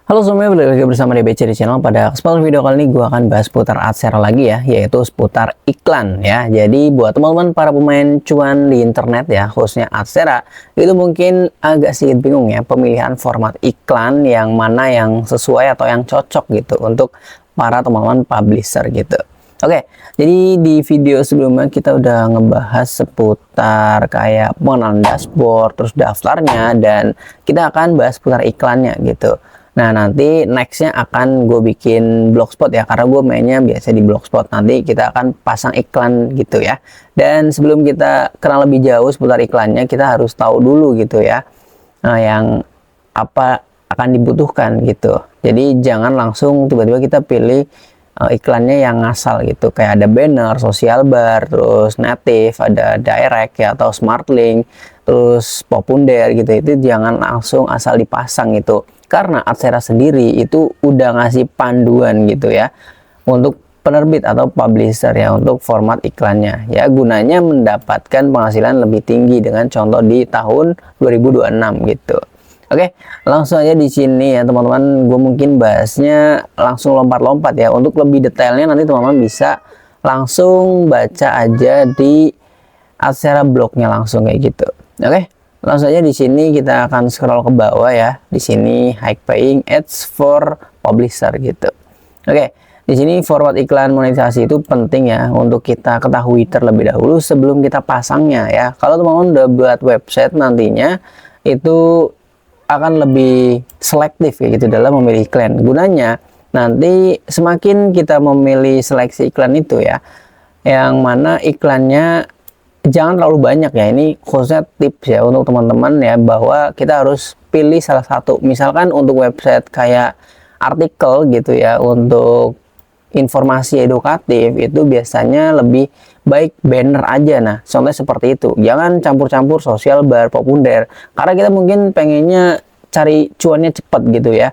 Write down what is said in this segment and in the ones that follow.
Halo semuanya, balik lagi bersama DBC di channel. Pada kesempatan video kali ini gue akan bahas seputar Adsera lagi ya, yaitu seputar iklan ya. Jadi buat teman-teman para pemain cuan di internet ya, khususnya Adsera, itu mungkin agak sedikit bingung ya pemilihan format iklan yang mana yang sesuai atau yang cocok gitu untuk para teman-teman publisher gitu. Oke, jadi di video sebelumnya kita udah ngebahas seputar kayak pengenalan dashboard, terus daftarnya, dan kita akan bahas seputar iklannya gitu. Nah, nanti nextnya akan gue bikin blogspot ya, karena gue mainnya biasa di blogspot. Nanti kita akan pasang iklan gitu ya. Dan sebelum kita kenal lebih jauh seputar iklannya, kita harus tahu dulu gitu ya, yang apa akan dibutuhkan gitu. Jadi jangan langsung tiba-tiba kita pilih iklannya yang ngasal gitu, kayak ada banner, social bar, terus native, ada direct ya atau smart link, terus popunder gitu. Itu jangan langsung asal dipasang gitu, karena Adsera sendiri itu udah ngasih panduan gitu ya untuk penerbit atau publisher ya untuk format iklannya ya, gunanya mendapatkan penghasilan lebih tinggi dengan contoh di tahun 2026 gitu. Oke, langsung aja di sini ya teman-teman, gue mungkin bahasnya langsung lompat-lompat ya. Untuk lebih detailnya nanti teman-teman bisa langsung baca aja di Adsera blognya langsung kayak gitu. Oke, langsung aja di sini kita akan scroll ke bawah ya. Di sini high paying ads for publisher gitu. Oke, di sini format iklan monetisasi itu penting ya untuk kita ketahui terlebih dahulu sebelum kita pasangnya ya. Kalau teman-teman udah buat website nantinya itu akan lebih selektif ya gitu dalam memilih iklan. Gunanya nanti semakin kita memilih seleksi iklan itu ya, yang mana iklannya jangan terlalu banyak ya. Ini khususnya tips ya untuk teman-teman ya, bahwa kita harus pilih salah satu. Misalkan untuk website kayak artikel gitu ya, untuk informasi edukatif itu biasanya lebih baik banner aja. Nah, contohnya seperti itu. Jangan campur-campur sosial bar, populer, karena kita mungkin pengennya cari cuannya cepat gitu ya.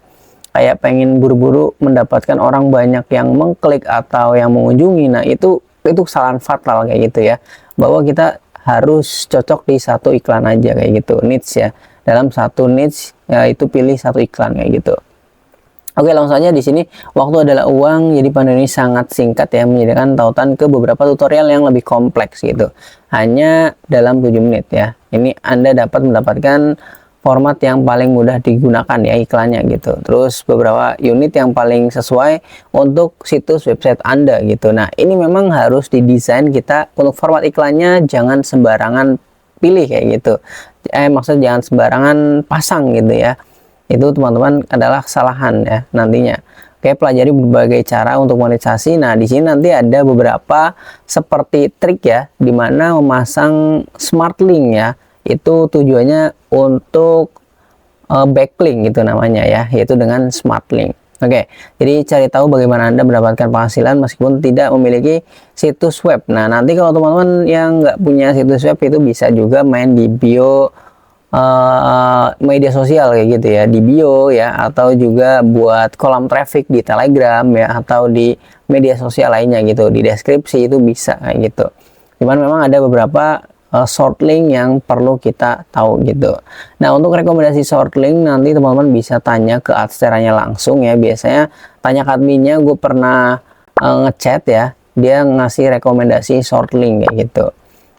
Kayak pengen buru-buru mendapatkan orang banyak yang mengklik atau yang mengunjungi. Nah, itu kesalahan fatal kayak gitu ya. Bahwa kita harus cocok di satu iklan aja kayak gitu, niche ya. Dalam satu niche ya, itu pilih satu iklan kayak gitu. Oke, langsung aja di sini. Waktu adalah uang, jadi panduan ini sangat singkat ya, menyediakan tautan ke beberapa tutorial yang lebih kompleks gitu. Hanya dalam 7 menit ya. Ini Anda dapat mendapatkan format yang paling mudah digunakan ya iklannya gitu. Terus beberapa unit yang paling sesuai untuk situs website Anda gitu. Nah, ini memang harus didesain kita untuk format iklannya, jangan sembarangan pilih kayak gitu. Maksudnya jangan sembarangan pasang gitu ya. Itu teman-teman adalah kesalahan ya nantinya. Oke, pelajari berbagai cara untuk monetisasi. Nah, di sini nanti ada beberapa seperti trik ya, dimana memasang smart link ya. Itu tujuannya untuk backlink gitu namanya ya, yaitu dengan smart link. Oke, jadi cari tahu bagaimana Anda mendapatkan penghasilan meskipun tidak memiliki situs web. Nah, nanti kalau teman-teman yang nggak punya situs web itu bisa juga main di bio media sosial kayak gitu ya, di bio ya, atau juga buat kolam traffic di Telegram ya, atau di media sosial lainnya gitu, di deskripsi itu bisa kayak gitu. Cuman memang ada beberapa short link yang perlu kita tahu gitu. Nah, untuk rekomendasi short link nanti teman-teman bisa tanya ke Adseranya langsung ya. Biasanya tanya ke adminnya, gue pernah ngechat ya, dia ngasih rekomendasi short link kayak gitu.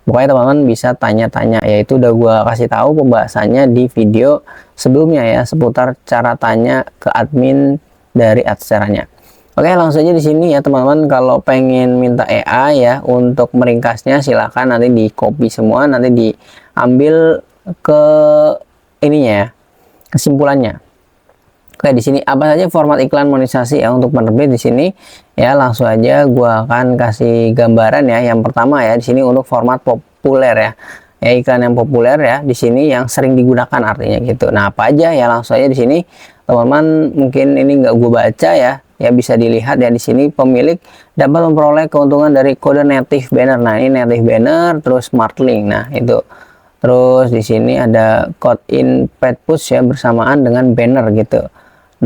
Pokoknya teman-teman bisa tanya-tanya, yaitu udah gue kasih tahu pembahasannya di video sebelumnya ya, seputar cara tanya ke admin dari Adseranya. Oke, langsung aja di sini ya teman-teman. Kalau pengen minta EA ya untuk meringkasnya, silahkan nanti di copy semua, nanti diambil ke ininya ya, kesimpulannya. Oke, di sini apa saja format iklan monetisasi ya untuk penerbit di sini ya. Langsung aja gua akan kasih gambaran ya. Yang pertama ya, di sini untuk format populer ya. Ya, iklan yang populer ya di sini yang sering digunakan artinya gitu. Nah, apa aja ya, langsung aja di sini teman-teman, mungkin ini nggak gue baca ya. Ya, bisa dilihat ya di sini, pemilik dapat memperoleh keuntungan dari kode native banner. Nah, ini native banner terus smart link. Nah, itu. Terus di sini ada code in page push ya, bersamaan dengan banner gitu.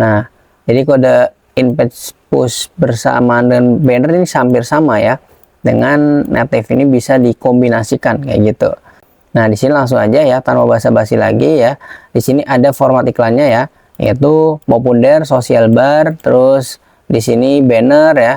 Nah, jadi kode in page push bersamaan dengan banner ini hampir sama ya. Dengan native ini bisa dikombinasikan kayak gitu. Nah, di sini langsung aja ya, tanpa basa-basi lagi ya. Di sini ada format iklannya ya. yaitu populer, social bar, terus di sini banner ya.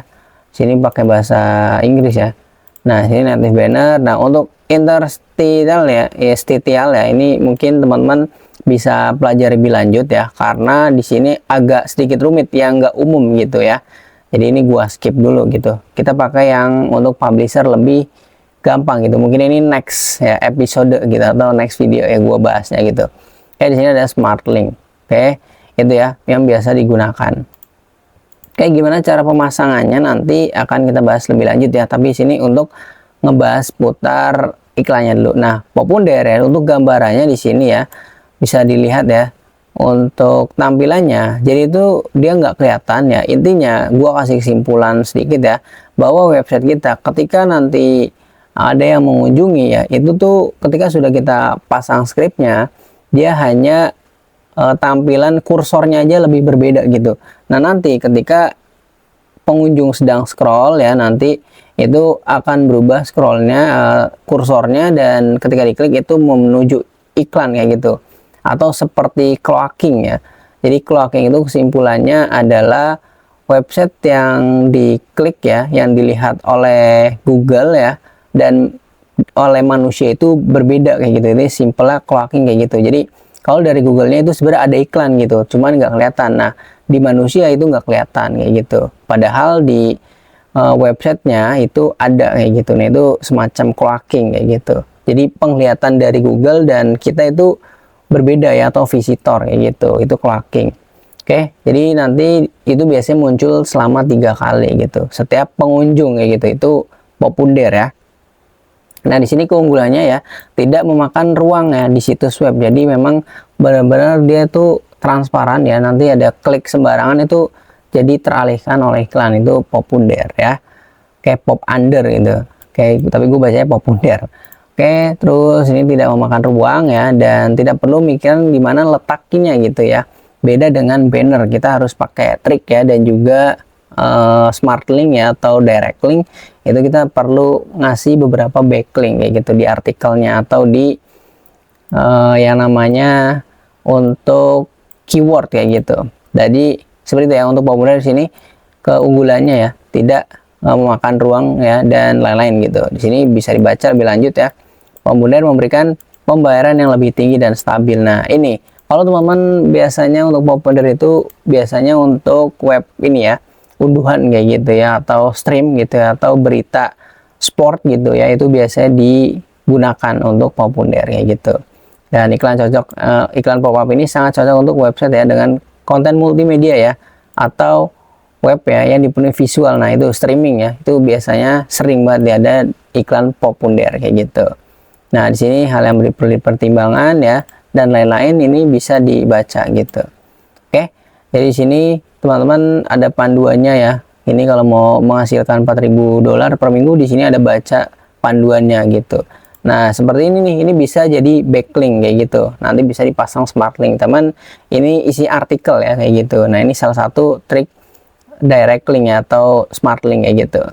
Sini pakai bahasa Inggris ya. Nah, sini native banner. Nah, untuk interstitial ya, ini mungkin teman-teman bisa pelajari lebih lanjut ya, karena di sini agak sedikit rumit yang nggak umum gitu ya. Jadi ini gua skip dulu gitu. Kita pakai yang untuk publisher lebih gampang gitu. Mungkin ini next ya episode gitu atau next video ya gua bahasnya gitu. Di sini ada smart link. Itu ya yang biasa digunakan. Gimana cara pemasangannya nanti akan kita bahas lebih lanjut ya. Tapi sini untuk ngebahas putar iklannya dulu. Nah, populer ya untuk gambarannya di sini ya bisa dilihat ya untuk tampilannya. Jadi itu dia nggak kelihatan ya. Intinya gua kasih kesimpulan sedikit ya bahwa website kita ketika nanti ada yang mengunjungi ya itu tuh ketika sudah kita pasang scriptnya dia hanya tampilan kursornya aja lebih berbeda gitu. Nah, nanti ketika pengunjung sedang scroll ya nanti itu akan berubah scrollnya kursornya, dan ketika diklik itu menuju iklan kayak gitu, atau seperti cloaking ya. Jadi cloaking itu kesimpulannya adalah website yang diklik ya, yang dilihat oleh Google ya dan oleh manusia itu berbeda kayak gitu. Ini simpelnya cloaking kayak gitu. Jadi kalau dari Google-nya itu sebenarnya ada iklan gitu, cuman nggak kelihatan. Nah, di manusia itu nggak kelihatan kayak gitu. Padahal di websitenya itu ada kayak gitu. Nah, itu semacam cloaking kayak gitu. Jadi penglihatan dari Google dan kita itu berbeda ya, atau visitor kayak gitu. Itu cloaking. Jadi nanti itu biasanya muncul selama 3 kali gitu. Setiap pengunjung kayak gitu. Itu populer ya. Nah, di sini keunggulannya ya tidak memakan ruang ya di situs web. Jadi memang benar-benar dia tuh transparan ya. Nanti ada klik sembarangan itu jadi teralihkan oleh iklan. Itu populer ya. Kayak pop under gitu. Tapi gue bacanya populer. Terus ini tidak memakan ruang ya dan tidak perlu mikirin di mana letaknya gitu ya. Beda dengan banner, kita harus pakai trik ya, dan juga smart link ya atau direct link itu kita perlu ngasih beberapa backlink kayak gitu di artikelnya atau di yang namanya untuk keyword kayak gitu. Jadi seperti itu ya untuk populer di sini keunggulannya ya tidak memakan ruang ya dan lain-lain gitu. Di sini bisa dibaca lebih lanjut ya. Populer memberikan pembayaran yang lebih tinggi dan stabil. Nah, ini kalau teman-teman biasanya untuk populer itu biasanya untuk web ini ya, unduhan kayak gitu ya, atau stream gitu ya, atau berita sport gitu ya, itu biasanya digunakan untuk populer kayak gitu. Dan iklan pop-up ini sangat cocok untuk website ya dengan konten multimedia ya, atau web ya yang dipenuhi visual. Nah, itu streaming ya, itu biasanya sering banget ada iklan populer kayak gitu. Nah, di sini hal yang perlu dipertimbangkan ya dan lain-lain ini bisa dibaca gitu. Jadi di sini teman-teman ada panduannya ya. Ini kalau mau menghasilkan $4.000 per minggu, di sini ada baca panduannya gitu. Nah, seperti ini nih, ini bisa jadi backlink kayak gitu. Nanti bisa dipasang smart link. Teman, ini isi artikel ya kayak gitu. Nah, ini salah satu trik direct link ya, atau smart link kayak gitu.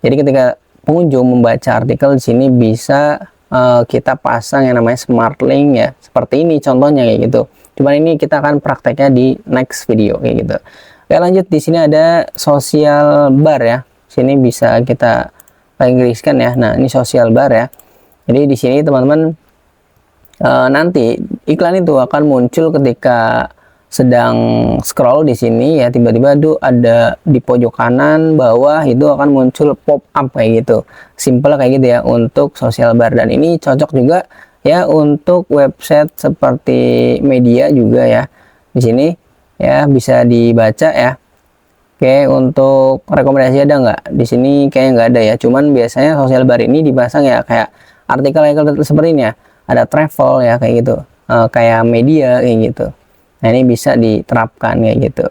Jadi ketika pengunjung membaca artikel di sini bisa kita pasang yang namanya smart link ya. Seperti ini contohnya kayak gitu. Cuman ini kita akan prakteknya di next video kayak gitu. Lanjut, di sini ada social bar ya. Sini bisa kita Inggriskan ya. Nah, ini social bar ya. Jadi di sini teman-teman nanti iklan itu akan muncul ketika sedang scroll di sini ya, tiba-tiba tuh ada di pojok kanan bawah itu akan muncul pop up kayak gitu. Simple kayak gitu ya untuk social bar, dan ini cocok juga ya untuk website seperti media juga ya. Di sini ya bisa dibaca ya. Untuk rekomendasi ada nggak? Di sini kayaknya nggak ada ya. Cuman biasanya social bar ini dipasang ya kayak artikel-artikel seperti ini ya. Ada travel ya kayak gitu. Kayak media kayak gitu. Nah, ini bisa diterapkan kayak gitu.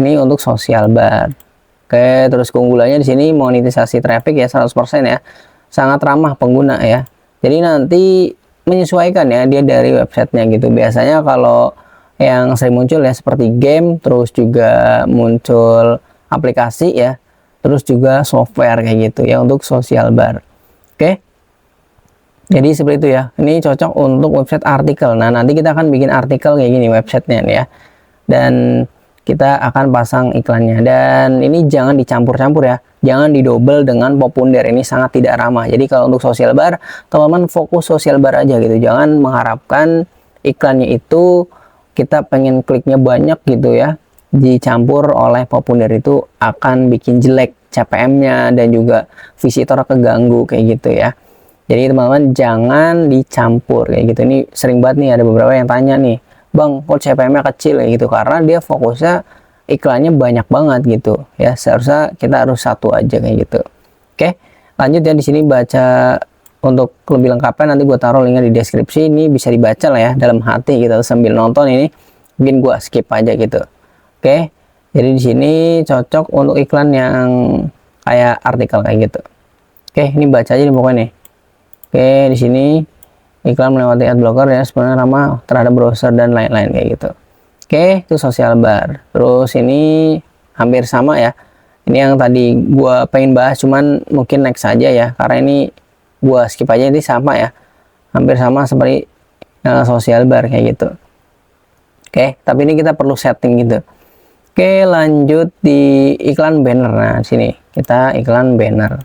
Ini untuk social bar. Terus keunggulannya di sini monetisasi traffic ya 100% ya. Sangat ramah pengguna ya. Jadi nanti menyesuaikan ya dia dari websitenya gitu. Biasanya kalau yang sering muncul ya seperti game, terus juga muncul aplikasi ya, terus juga software kayak gitu ya untuk social bar. Jadi seperti itu ya. Ini cocok untuk website artikel. Nah, nanti kita akan bikin artikel kayak gini websitenya nih ya. Dan kita akan pasang iklannya. Dan ini jangan dicampur-campur ya. Jangan didouble dengan popunder. Ini sangat tidak ramah. Jadi kalau untuk social bar, teman-teman fokus social bar aja gitu. Jangan mengharapkan iklannya itu kita pengen kliknya banyak gitu ya. Dicampur oleh popunder itu akan bikin jelek CPM-nya dan juga visitor keganggu kayak gitu ya. Jadi teman-teman jangan dicampur kayak gitu. Ini sering banget nih ada beberapa yang tanya nih, Bang, kok CPM-nya kecil kayak gitu, karena dia fokusnya iklannya banyak banget gitu ya. Seharusnya kita harus satu aja kayak gitu. Oke, lanjut ya. Di sini baca untuk lebih lengkapnya nanti gue taruh linknya di deskripsi. Ini bisa dibaca lah ya dalam hati gitu sambil nonton. Ini mungkin gue skip aja gitu. Oke, jadi di sini cocok untuk iklan yang kayak artikel kayak gitu. Oke, ini baca aja nih pokoknya nih. Oke, di sini iklan melewati adblocker ya, sebenarnya ramah terhadap browser dan lain-lain kayak gitu. Oke, itu social bar. Terus ini hampir sama ya. Ini yang tadi gua pengen bahas, cuman mungkin next saja ya, karena ini gua skip aja. Ini sama ya, hampir sama seperti social bar kayak gitu. Oke, tapi ini kita perlu setting gitu. Oke, lanjut di iklan banner. Nah, sini kita iklan banner.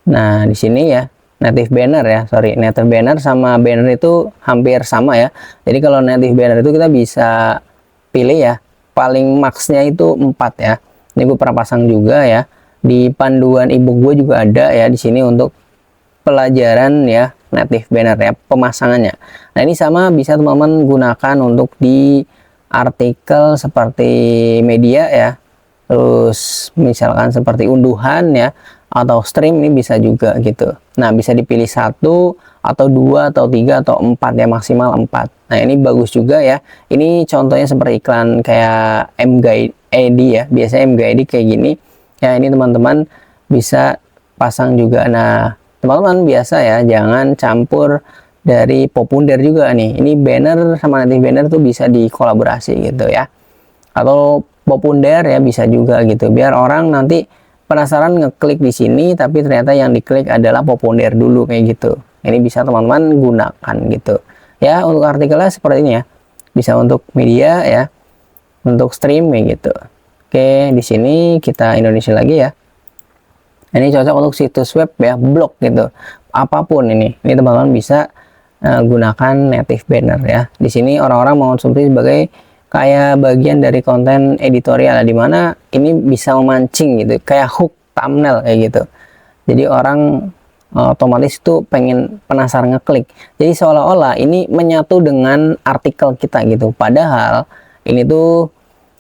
Nah, di sini ya native banner ya, native banner sama banner itu hampir sama ya. Jadi kalau native banner itu kita bisa pilih ya, paling max-nya itu 4 ya. Ini gue pernah pasang juga ya. Di panduan ebook gue juga ada ya di sini untuk pelajaran ya native banner ya, pemasangannya. Nah, ini sama bisa teman-teman gunakan untuk di artikel seperti media ya. Terus misalkan seperti unduhan ya, atau stream, ini bisa juga gitu. Nah, bisa dipilih 1 atau 2 atau 3 atau 4 ya, maksimal 4. Nah, ini bagus juga ya. Ini contohnya seperti iklan kayak mguide ya. Biasanya mguide kayak gini. Ya, ini teman-teman bisa pasang juga. Nah, teman-teman biasa ya, jangan campur dari popunder juga nih. Ini banner sama native banner tuh bisa dikolaborasi gitu ya. Atau popunder ya bisa juga gitu. Biar orang nanti penasaran ngeklik di sini tapi ternyata yang diklik adalah popunder dulu kayak gitu. Ini bisa teman-teman gunakan gitu ya. Untuk artikelnya seperti ini ya, bisa untuk media ya, untuk stream kayak gitu. Oke, di sini kita Indonesia lagi ya. Ini cocok untuk situs web ya, blog gitu, apapun. Ini teman-teman bisa gunakan native banner ya. Di sini orang-orang mengonsumsi sebagai kayak bagian dari konten editorial, di mana ini bisa memancing gitu, kayak hook thumbnail kayak gitu. Jadi orang otomatis tuh pengen penasaran ngeklik. Jadi seolah-olah ini menyatu dengan artikel kita gitu. Padahal ini tuh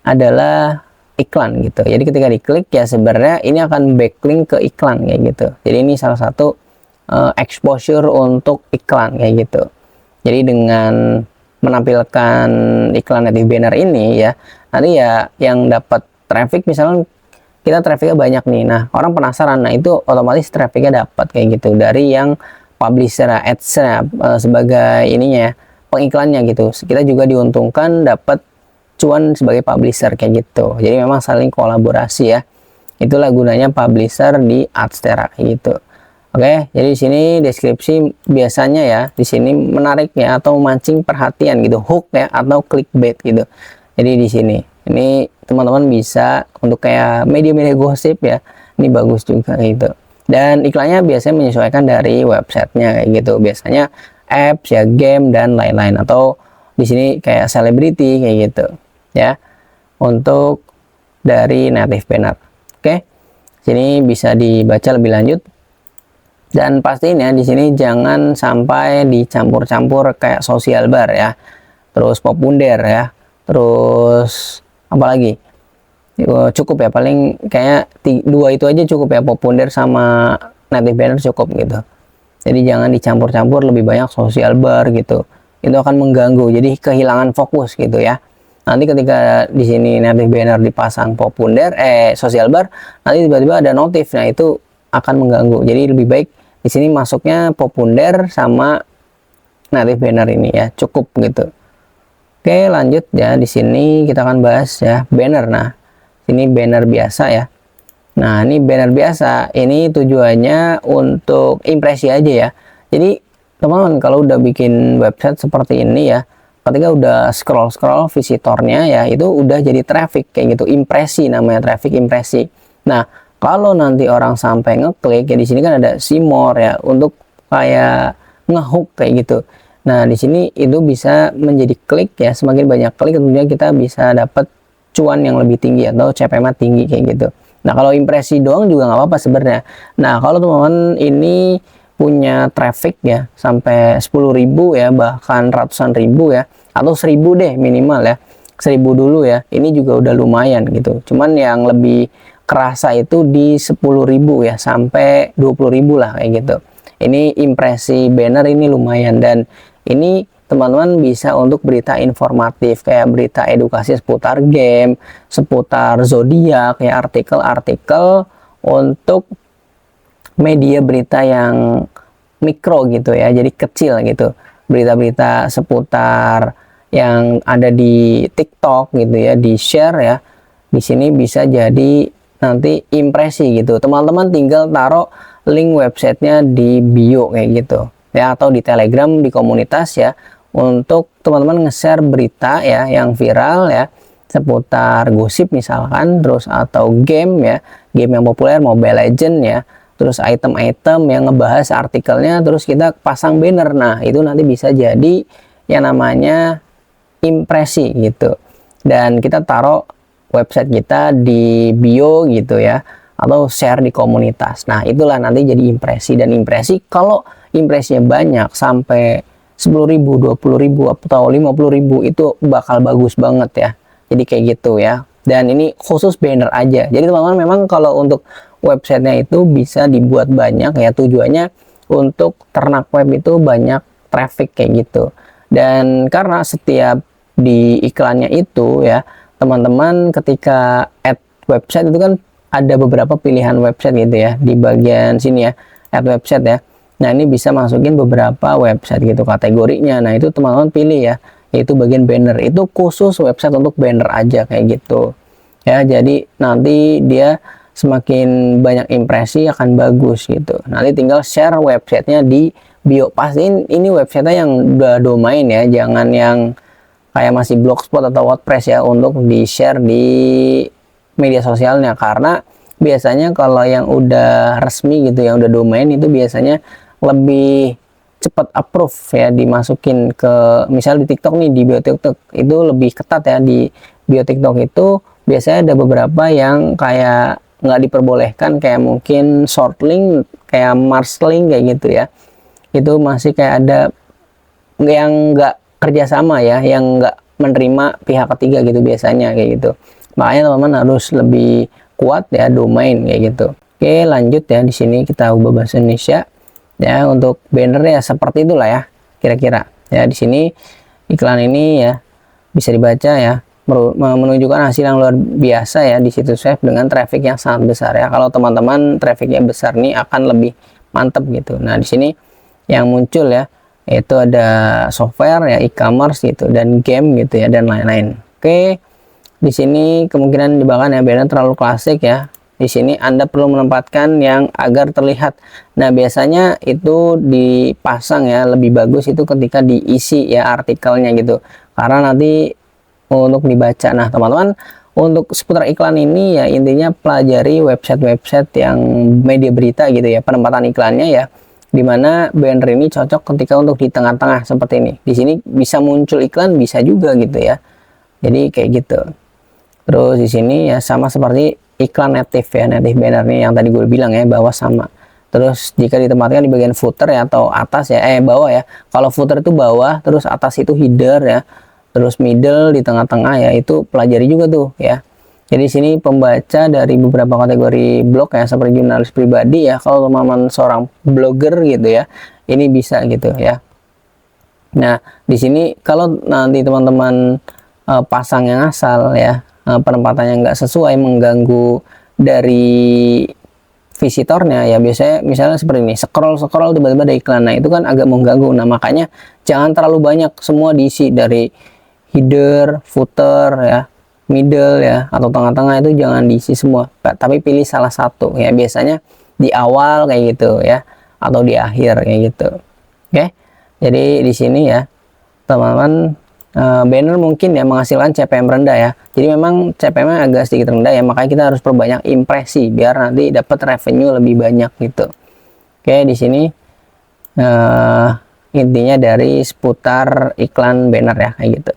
adalah iklan gitu. Jadi ketika diklik ya sebenarnya ini akan backlink ke iklan kayak gitu. Jadi ini salah satu exposure untuk iklan kayak gitu. Jadi dengan menampilkan iklan native banner ini ya, nanti ya yang dapat traffic, misalnya kita trafficnya banyak nih, nah orang penasaran, nah itu otomatis trafficnya dapat kayak gitu dari yang publisher ads sebagai ininya pengiklannya gitu. Kita juga diuntungkan dapat cuan sebagai publisher kayak gitu. Jadi memang saling kolaborasi ya. Itulah gunanya publisher di Adstera gitu. Oke, jadi di sini deskripsi biasanya ya, di sini menariknya atau memancing perhatian gitu, hook ya atau clickbait gitu. Jadi di sini, ini teman-teman bisa untuk kayak media-media gosip ya, ini bagus juga gitu. Dan iklannya biasanya menyesuaikan dari websitenya kayak gitu. Biasanya apps ya, game dan lain-lain, atau di sini kayak selebriti kayak gitu ya. Untuk dari native banner. Oke, sini bisa dibaca lebih lanjut. Dan pastinya di sini jangan sampai dicampur-campur kayak social bar ya, terus popunder ya, terus apalagi cukup ya, paling kayak 2 itu aja cukup ya, popunder sama native banner cukup gitu. Jadi jangan dicampur-campur lebih banyak social bar gitu, itu akan mengganggu, jadi kehilangan fokus gitu ya. Nanti ketika di sini native banner dipasang popunder social bar, nanti tiba-tiba ada notif, nah itu akan mengganggu. Jadi lebih baik di sini masuknya popunder sama native banner ini ya, cukup gitu. Oke, lanjut ya. Di sini kita akan bahas ya banner. Nah, ini banner biasa ya. Nah, ini banner biasa. Ini tujuannya untuk impresi aja ya. Jadi teman-teman kalau udah bikin website seperti ini ya, ketika udah scroll visitornya ya itu udah jadi traffic kayak gitu, impresi namanya, traffic impresi. Nah, kalau nanti orang sampai ngeklik ya, di sini kan ada see more ya untuk kayak ngehook kayak gitu. Nah, di sini itu bisa menjadi klik ya, semakin banyak klik tentunya kita bisa dapat cuan yang lebih tinggi atau CPM tinggi kayak gitu. Nah, kalau impresi doang juga nggak apa-apa sebenarnya. Nah, kalau teman-teman ini punya traffic ya sampai 10.000 ya, bahkan ratusan ribu ya, atau 1.000 deh minimal ya, 1.000 dulu ya, ini juga udah lumayan gitu. Cuman yang lebih kerasa itu di 10.000 ya sampai 20.000 lah kayak gitu. Ini impresi banner ini lumayan, dan ini teman-teman bisa untuk berita informatif kayak berita edukasi seputar game, seputar zodiak ya, artikel-artikel untuk media berita yang mikro gitu ya, jadi kecil gitu. Berita-berita seputar yang ada di TikTok gitu ya, di share ya. Di sini bisa jadi nanti impresi gitu. Teman-teman tinggal taruh link websitenya di bio kayak gitu ya, atau di Telegram di komunitas ya, untuk teman-teman nge-share berita ya yang viral ya seputar gosip misalkan, terus atau game ya, game yang populer Mobile Legend ya, terus item-item yang ngebahas artikelnya, terus kita pasang banner. Nah, itu nanti bisa jadi yang namanya impresi gitu, dan kita taruh website kita di bio gitu ya, atau share di komunitas. Nah, itulah nanti jadi impresi. Dan impresi kalau impresinya banyak sampai 10.000, 20.000 atau 50.000 itu bakal bagus banget ya. Jadi kayak gitu ya. Dan ini khusus banner aja. Jadi teman-teman memang kalau untuk websitenya itu bisa dibuat banyak ya, tujuannya untuk ternak web itu banyak traffic kayak gitu. Dan karena setiap di iklannya itu ya, teman-teman ketika add website itu kan ada beberapa pilihan website gitu ya, di bagian sini ya, add website ya. Nah, ini bisa masukin beberapa website gitu kategorinya. Nah, itu teman-teman pilih ya, yaitu bagian banner. Itu khusus website untuk banner aja kayak gitu ya. Jadi nanti dia semakin banyak impresi akan bagus gitu. Nanti tinggal share websitenya di bio. Pastiin ini websitenya yang udah domain ya, jangan yang kayak masih blogspot atau WordPress ya, untuk di share di media sosialnya. Karena biasanya kalau yang udah resmi gitu, yang udah domain itu biasanya lebih cepat approve ya, dimasukin ke misal di TikTok nih, di bio TikTok itu lebih ketat ya. Di bio TikTok itu biasanya ada beberapa yang kayak nggak diperbolehkan, kayak mungkin short link, kayak Mars link kayak gitu ya. Itu masih kayak ada yang nggak kerjasama ya, yang nggak menerima pihak ketiga gitu biasanya kayak gitu. Makanya teman-teman harus lebih kuat ya domain kayak gitu. Oke, lanjut ya, di sini kita ubah bahasa Indonesia ya. Untuk banner ya seperti itulah ya kira-kira ya. Di sini iklan ini ya bisa dibaca ya, menunjukkan hasil yang luar biasa ya di situs web dengan traffic yang sangat besar ya. Kalau teman-teman trafficnya besar nih akan lebih mantap gitu. Nah, di sini yang muncul ya itu ada software ya, e-commerce gitu, dan game gitu ya, dan lain-lain. Oke, di sini kemungkinan jebakan ya, banner terlalu klasik ya. Di sini Anda perlu menempatkan yang agar terlihat. Nah, biasanya itu dipasang ya, lebih bagus itu ketika diisi ya artikelnya gitu, karena nanti untuk dibaca. Nah, teman-teman, untuk seputar iklan ini ya intinya pelajari website-website yang media berita gitu ya, penempatan iklannya ya, dimana banner ini cocok ketika untuk di tengah-tengah seperti ini. Di sini bisa muncul iklan, bisa juga gitu ya. Jadi kayak gitu. Terus di sini ya sama seperti iklan native ya, native banner nih yang tadi gue bilang ya, bawah sama. Terus jika ditempatkan di bagian footer ya, atau atas ya, bawah ya. Kalau footer itu bawah, terus atas itu header ya. Terus middle di tengah-tengah ya, itu pelajari juga tuh ya. Jadi sini pembaca dari beberapa kategori blog ya, seperti jurnalis pribadi ya, kalau teman-teman seorang blogger gitu ya, ini bisa gitu ya. Nah, di sini kalau nanti teman-teman pasang yang asal ya, penempatannya nggak sesuai, mengganggu dari visitornya ya, biasanya misalnya seperti ini, scroll tiba-tiba ada iklan. Nah, itu kan agak mengganggu. Nah, makanya jangan terlalu banyak semua diisi, dari header, footer ya, middle ya, atau tengah-tengah itu jangan diisi semua, tapi pilih salah satu ya, biasanya di awal kayak gitu ya, atau di akhir kayak gitu. Oke, Jadi di sini ya teman-teman, banner mungkin ya menghasilkan CPM rendah ya. Jadi memang CPM agak sedikit rendah ya, makanya kita harus perbanyak impresi biar nanti dapat revenue lebih banyak gitu. Oke, di sini intinya dari seputar iklan banner ya kayak gitu.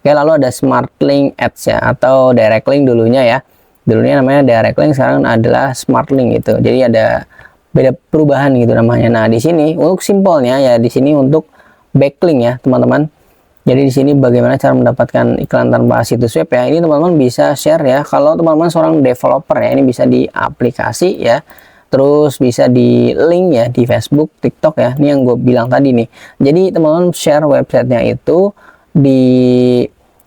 Oke, lalu ada Smart Link Ads ya, atau Direct Link dulunya ya. Dulunya namanya Direct Link, sekarang adalah Smart Link gitu. Jadi ada beda perubahan gitu namanya. Nah, di sini untuk simpelnya ya, di sini untuk backlink ya, teman-teman. Jadi di sini bagaimana cara mendapatkan iklan tanpa situs web ya. Ini teman-teman bisa share ya. Kalau teman-teman seorang developer ya, ini bisa di aplikasi ya. Terus bisa di link ya di Facebook, TikTok ya. Ini yang gue bilang tadi nih. Jadi teman-teman share websitenya itu di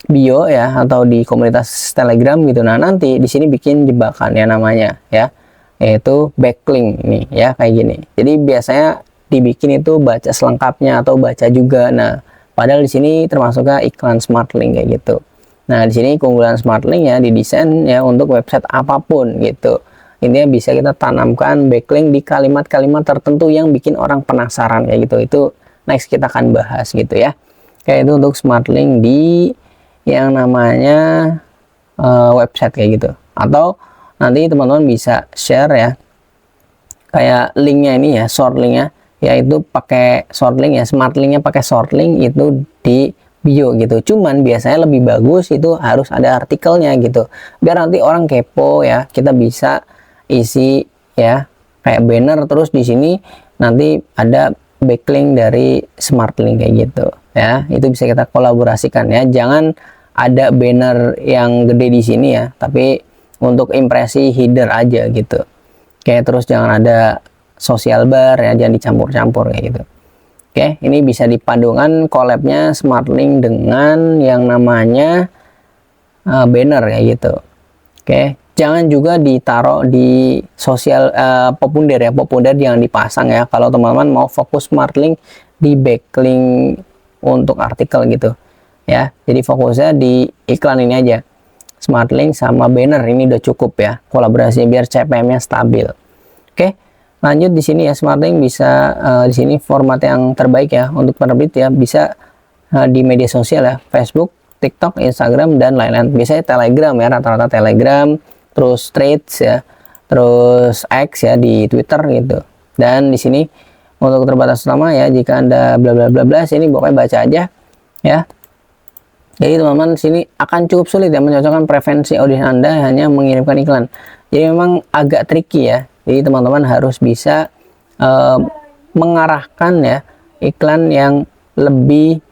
bio ya, atau di komunitas Telegram gitu. Nah, nanti di sini bikin jebakan ya namanya ya, yaitu backlink ini ya, kayak gini. Jadi biasanya dibikin itu baca selengkapnya atau baca juga. Nah, padahal di sini termasuknya iklan Smart Link kayak gitu. Nah, di sini keunggulan Smart Link ya, didesain ya untuk website apapun gitu. Intinya bisa kita tanamkan backlink di kalimat-kalimat tertentu yang bikin orang penasaran kayak gitu. Itu next kita akan bahas gitu ya. Kayak itu untuk Smart Link di yang namanya website kayak gitu. Atau nanti teman-teman bisa share ya, kayak linknya ini ya, short linknya, yaitu pakai short link ya, Smart Linknya pakai short link itu di bio gitu. Cuman biasanya lebih bagus itu harus ada artikelnya gitu, biar nanti orang kepo ya. Kita bisa isi ya kayak banner, terus di sini nanti ada backlink dari Smart Link kayak gitu ya. Itu bisa kita kolaborasikan ya. Jangan ada banner yang gede di sini ya, tapi untuk impresi header aja gitu. Oke, terus jangan ada social bar ya, jangan dicampur-campur kayak gitu. Oke, ini bisa dipadukan collabnya Smart Link dengan yang namanya banner kayak gitu. Oke, jangan juga ditaruh di sosial populer ya, populer jangan dipasang ya. Kalau teman-teman mau fokus Smart Link di backlink untuk artikel gitu ya. Jadi fokusnya di iklan ini aja. Smart Link sama banner ini udah cukup ya kolaborasinya biar CPM-nya stabil. Oke, lanjut di sini ya, Smart Link bisa di sini format yang terbaik ya untuk penerbit ya, bisa di media sosial ya, Facebook, TikTok, Instagram dan lain-lain. Biasanya Telegram ya, rata-rata Telegram, terus Threads ya, terus X ya di Twitter gitu. Dan di sini untuk terbatas utama ya, jika Anda bla bla bla bla, sini pokoknya baca aja ya. Jadi teman-teman sini akan cukup sulit ya mencocokkan preferensi audiens Anda hanya mengirimkan iklan. Jadi memang agak tricky ya. Jadi teman-teman harus bisa mengarahkan ya iklan yang lebih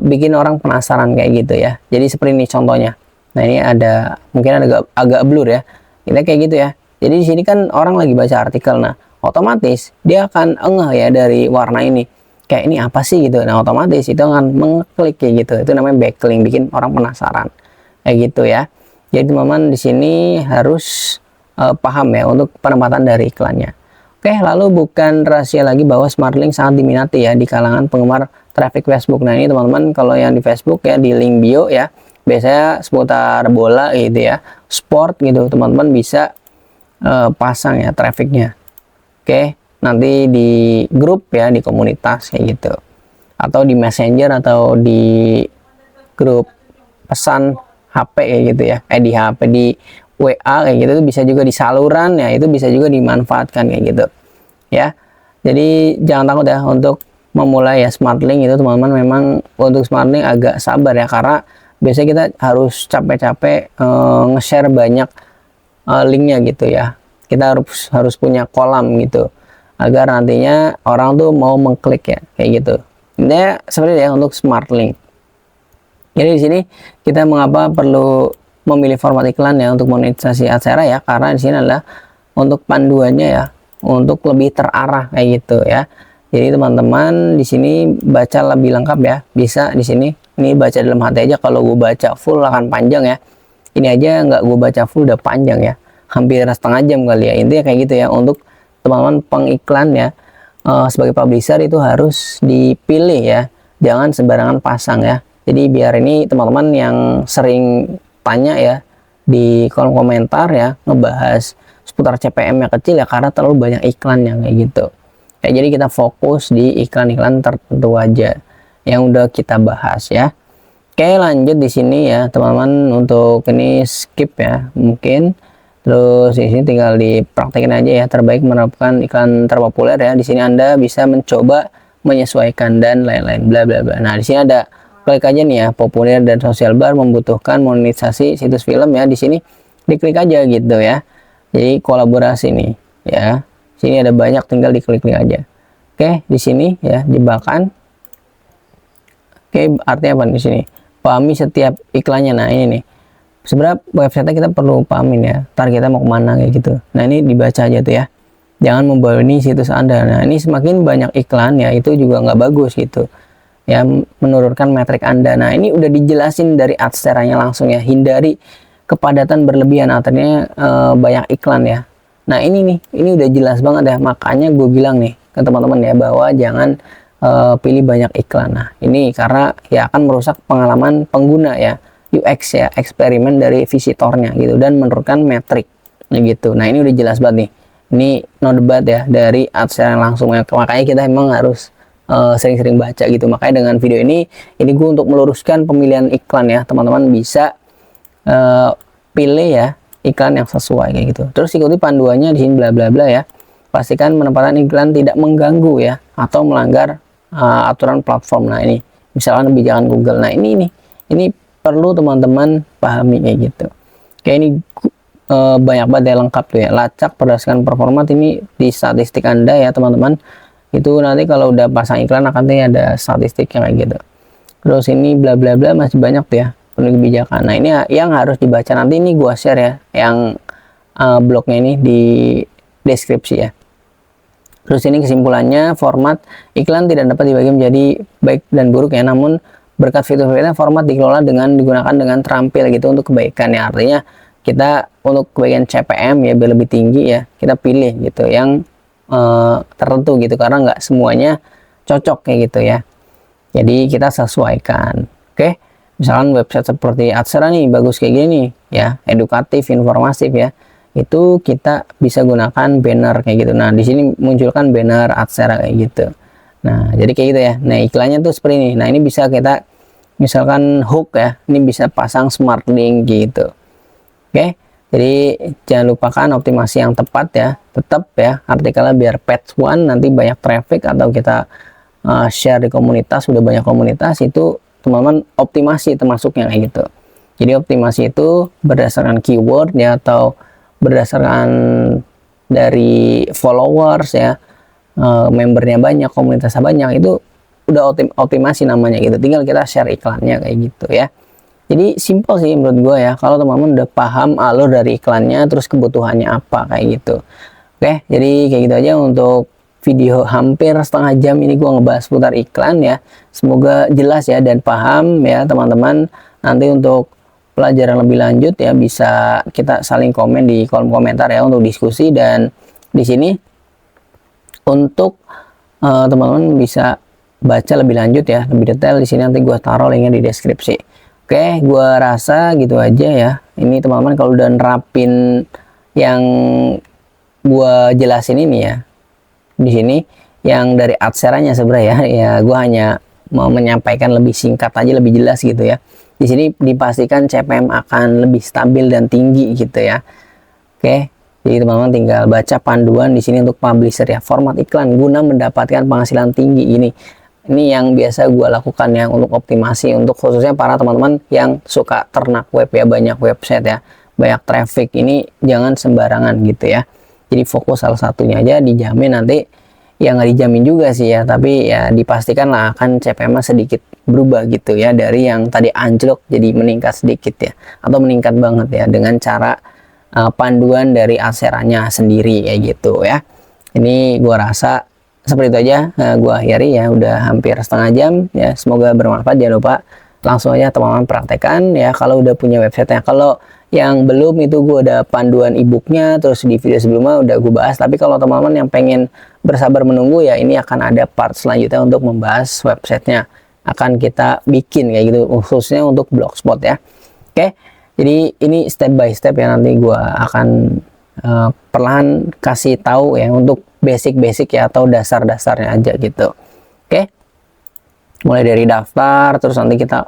bikin orang penasaran kayak gitu ya. Jadi seperti ini contohnya. Nah, ini ada mungkin agak blur ya. Ini kayak gitu ya. Jadi di sini kan orang lagi baca artikel. Nah, otomatis dia akan engah ya dari warna ini. Kayak ini apa sih gitu. Nah, otomatis itu akan mengklik kayak gitu. Itu namanya backlink, bikin orang penasaran. Kayak gitu ya. Jadi teman-teman di sini harus paham ya untuk penempatan dari iklannya. Oke, lalu bukan rahasia lagi bahwa Smart Link sangat diminati ya di kalangan penggemar traffic Facebook. Nah, ini teman-teman kalau yang di Facebook ya di link bio ya, biasanya seputar bola gitu ya, sport gitu, teman-teman bisa pasang ya trafficnya. Oke, nanti di grup ya, di komunitas kayak gitu, atau di messenger atau di grup pesan HP kayak gitu ya, di HP, di WA kayak gitu, itu bisa juga di saluran ya, itu bisa juga dimanfaatkan kayak gitu ya. Jadi jangan takut ya untuk memulai ya Smart Link itu teman-teman. Memang untuk Smart Link agak sabar ya, karena biasanya kita harus capek-capek nge-share banyak linknya gitu ya. Kita harus punya kolam gitu agar nantinya orang tuh mau mengklik ya kayak gitu. Ini seperti ya untuk Smart Link. Jadi di sini kita mengapa perlu memilih format iklan ya untuk monetisasi Adsera ya, karena di sini adalah untuk panduannya ya, untuk lebih terarah kayak gitu ya. Jadi teman-teman di sini baca lebih lengkap ya, bisa di sini. Ini baca dalam hati aja, kalau gue baca full akan panjang ya. Ini aja nggak gue baca full udah panjang ya, hampir setengah jam kali ya. Intinya kayak gitu ya untuk teman-teman pengiklan ya. Sebagai publisher itu harus dipilih ya, jangan sembarangan pasang ya. Jadi biar ini teman-teman yang sering tanya ya di kolom komentar ya, ngebahas seputar CPM yang kecil ya karena terlalu banyak iklan yang kayak gitu. jadi kita fokus di iklan-iklan tertentu aja yang udah kita bahas ya. Oke, lanjut di sini ya teman-teman, untuk ini skip ya mungkin. Terus di sini tinggal dipraktekin aja ya, terbaik menerapkan iklan terpopuler ya. Di sini Anda bisa mencoba menyesuaikan dan lain-lain bla bla bla. Nah, di sini ada klik aja nih ya, populer dan social bar membutuhkan monetisasi situs film ya. Di sini diklik aja gitu ya. Jadi kolaborasi nih ya. Sini ada banyak, tinggal diklik-klik aja. Oke, di sini ya jebakan. Oke, artinya apa di sini? Pahami setiap iklannya. Nah, ini nih. Sebenarnya website kita perlu pahamin ya, ntar kita mau kemana kayak gitu. Nah, ini dibaca aja tuh ya, jangan membawahi situs Anda. Nah, ini semakin banyak iklan ya, itu juga nggak bagus gitu ya, menurunkan metrik Anda. Nah, ini udah dijelasin dari adseranya langsung ya, hindari kepadatan berlebihan, artinya banyak iklan ya. Nah, ini nih, ini udah jelas banget ya, makanya gue bilang nih ke teman-teman ya, bahwa jangan pilih banyak iklan. Nah, ini karena ya akan merusak pengalaman pengguna ya, UX ya, eksperimen dari visitornya gitu, dan menurunkan metrik gitu. Nah, ini udah jelas banget nih, ini no debat ya dari adsense langsung ya. Makanya kita emang harus sering-sering baca gitu. Makanya dengan video ini gue untuk meluruskan pemilihan iklan ya, teman-teman bisa pilih ya iklan yang sesuai kayak gitu. Terus ikuti panduannya di sini bla bla bla ya. Pastikan penempatan iklan tidak mengganggu ya atau melanggar aturan platform. Nah, ini misalkan kebijakan Google. Nah, ini perlu teman-teman pahami kayak gitu. Kayak ini banyak banget ya, lengkap tuh ya, lacak berdasarkan performa. Ini di statistik Anda ya teman-teman, itu nanti kalau udah pasang iklan akan ada statistiknya kayak gitu. Terus ini bla bla bla masih banyak tuh ya, perlu kebijakan. Nah, ini yang harus dibaca, nanti ini gua share ya yang blognya ini di deskripsi ya. Terus ini kesimpulannya, format iklan tidak dapat dibagi menjadi baik dan buruk ya, namun berkat fitur-fiturnya format dikelola dengan digunakan dengan terampil gitu untuk kebaikan ya. Artinya kita untuk kebaikan CPM ya, biar lebih tinggi ya, kita pilih gitu yang tertentu gitu, karena nggak semuanya cocok kayak gitu ya. Jadi kita sesuaikan. Oke, misalkan website seperti Adsera nih bagus kayak gini nih ya, edukatif, informatif ya, itu kita bisa gunakan banner kayak gitu. Nah, di sini munculkan banner Adsera kayak gitu. Nah, jadi kayak gitu ya. Nah, iklannya tuh seperti ini. Nah, ini bisa kita misalkan hook ya, ini bisa pasang smart link gitu. Oke, jadi jangan lupakan optimasi yang tepat ya, tetap ya artikelnya biar page one nanti banyak traffic, atau kita share di komunitas, udah banyak komunitas, itu teman-teman optimasi termasuknya kayak gitu. Jadi optimasi itu berdasarkan keyword ya, atau berdasarkan dari followers ya, membernya banyak, komunitasnya banyak, itu udah optimasi namanya gitu. Tinggal kita share iklannya kayak gitu ya. Jadi simple sih menurut gue ya, kalau teman-teman udah paham alur dari iklannya, terus kebutuhannya apa kayak gitu. Oke, jadi kayak gitu aja untuk video hampir setengah jam ini gue ngebahas seputar iklan ya. Semoga jelas ya dan paham ya teman-teman. Nanti untuk pelajaran lebih lanjut ya, bisa kita saling komen di kolom komentar ya untuk diskusi. Dan di sini untuk teman-teman bisa baca lebih lanjut ya, lebih detail di sini, nanti gue taruh linknya di deskripsi. Oke, gue rasa gitu aja ya. Ini teman-teman kalau udah nerapin yang gue jelasin ini ya, di sini yang dari adseranya sebenarnya ya, gue hanya mau menyampaikan lebih singkat aja, lebih jelas gitu ya. Di sini dipastikan CPM akan lebih stabil dan tinggi gitu ya. Oke, jadi teman-teman tinggal baca panduan di sini untuk publisher ya, format iklan guna mendapatkan penghasilan tinggi ini. Ini yang biasa gue lakukan ya untuk optimasi, untuk khususnya para teman-teman yang suka ternak web ya, banyak website ya, banyak traffic, ini jangan sembarangan gitu ya. Jadi fokus salah satunya aja, dijamin nanti ya, nggak dijamin juga sih ya, tapi ya dipastikan lah akan CPM sedikit berubah gitu ya, dari yang tadi anjlok jadi meningkat sedikit ya, atau meningkat banget ya dengan cara panduan dari adseranya sendiri kayak gitu ya. Ini gue rasa seperti itu aja, gua akhiri ya, udah hampir setengah jam ya, semoga bermanfaat. Jangan lupa langsung aja teman-teman praktekkan ya kalau udah punya websitenya. Kalau yang belum, itu gua ada panduan e-booknya, terus di video sebelumnya udah gue bahas. Tapi kalau teman-teman yang pengen bersabar menunggu ya, ini akan ada part selanjutnya untuk membahas websitenya, akan kita bikin kayak gitu khususnya untuk blogspot ya. Oke, jadi ini step by step ya, nanti gua akan perlahan kasih tahu ya untuk basic-basic ya, atau dasar-dasarnya aja gitu. Oke, mulai dari daftar, terus nanti kita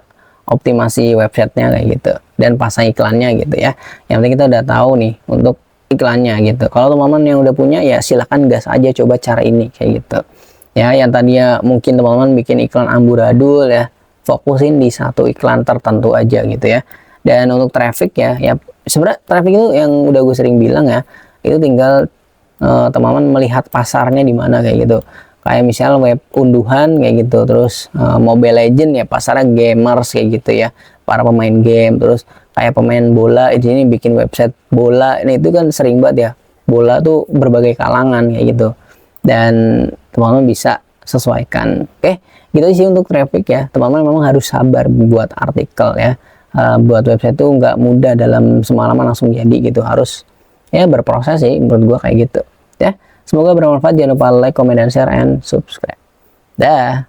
optimasi websitenya kayak gitu, dan pasang iklannya gitu ya. Yang penting kita udah tahu nih untuk iklannya gitu. Kalau teman-teman yang udah punya ya silahkan gas aja, coba cara ini kayak gitu ya. Yang tadinya mungkin teman-teman bikin iklan amburadul ya, fokusin di satu iklan tertentu aja gitu ya. Dan untuk traffic ya sebenarnya traffic itu yang udah gue sering bilang ya, itu tinggal teman-teman melihat pasarnya di mana kayak gitu. Kayak misal web unduhan kayak gitu, terus Mobile Legend ya pasarnya gamers kayak gitu ya, para pemain game. Terus kayak pemain bola ini bikin website bola, ini itu kan sering banget ya, bola tuh berbagai kalangan kayak gitu, dan teman-teman bisa sesuaikan. Oke, gitu sih untuk traffic ya. Teman-teman memang harus sabar buat artikel ya, buat website tuh nggak mudah dalam semalaman langsung jadi gitu, harus ya berproses sih menurut gua kayak gitu ya. Semoga bermanfaat. Jangan lupa like, comment, dan share, and subscribe. Dah.